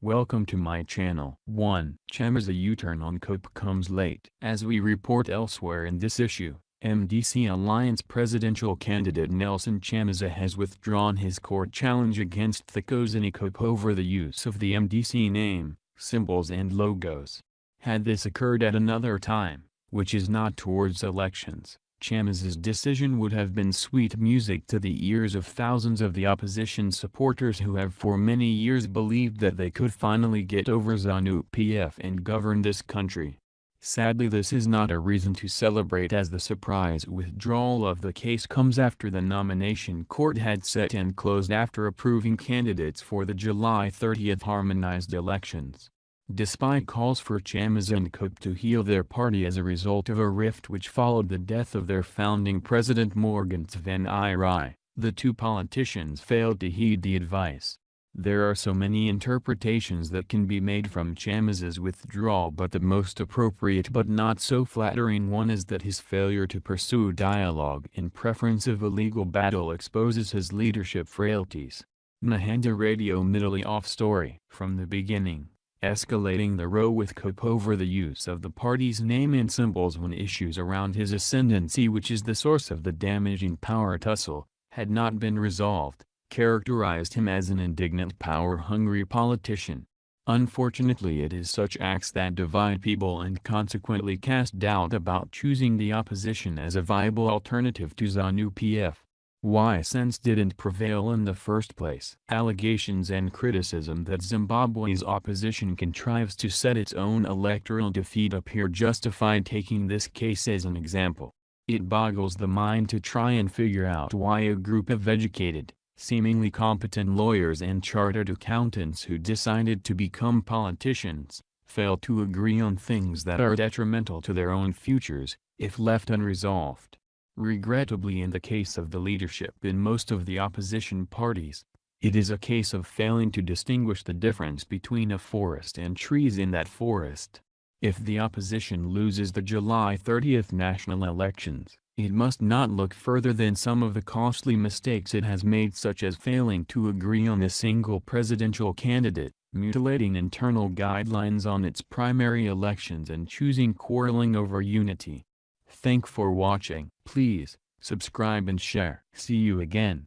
Welcome to my channel. 1. Chamisa U-turn on Khupe comes late. As we report elsewhere in this issue, MDC Alliance presidential candidate Nelson Chamisa has withdrawn his court challenge against Thokozani Khupe over the use of the MDC name, symbols and logos. Had this occurred at another time, which is not towards elections, Chamisa's decision would have been sweet music to the ears of thousands of the opposition supporters who have for many years believed that they could finally get over ZANU-PF and govern this country. Sadly, this is not a reason to celebrate, as the surprise withdrawal of the case comes after the nomination court had set and closed after approving candidates for the July 30th harmonized elections. Despite calls for Chamisa and Khupe to heal their party as a result of a rift which followed the death of their founding president Morgan Tsvangirai, the two politicians failed to heed the advice. There are so many interpretations that can be made from Chamisa's withdrawal, but the most appropriate but not so flattering one is that his failure to pursue dialogue in preference of a legal battle exposes his leadership frailties. Nahanda Radio Middle Off story. From the beginning, escalating the row with Khupe over the use of the party's name and symbols when issues around his ascendancy, which is the source of the damaging power tussle, had not been resolved, characterized him as an indignant power-hungry politician. Unfortunately, it is such acts that divide people and consequently cast doubt about choosing the opposition as a viable alternative to ZANU-PF. Why sense didn't prevail in the first place. Allegations and criticism that Zimbabwe's opposition contrives to set its own electoral defeat appear justified, taking this case as an example. It boggles the mind to try and figure out why a group of educated, seemingly competent lawyers and chartered accountants who decided to become politicians, fail to agree on things that are detrimental to their own futures, if left unresolved. Regrettably, in the case of the leadership in most of the opposition parties, it is a case of failing to distinguish the difference between a forest and trees in that forest. If the opposition loses the July 30th national elections, it must not look further than some of the costly mistakes it has made, such as failing to agree on a single presidential candidate, mutilating internal guidelines on its primary elections, and choosing quarreling over unity. Thank for watching. Please subscribe and share. See you again.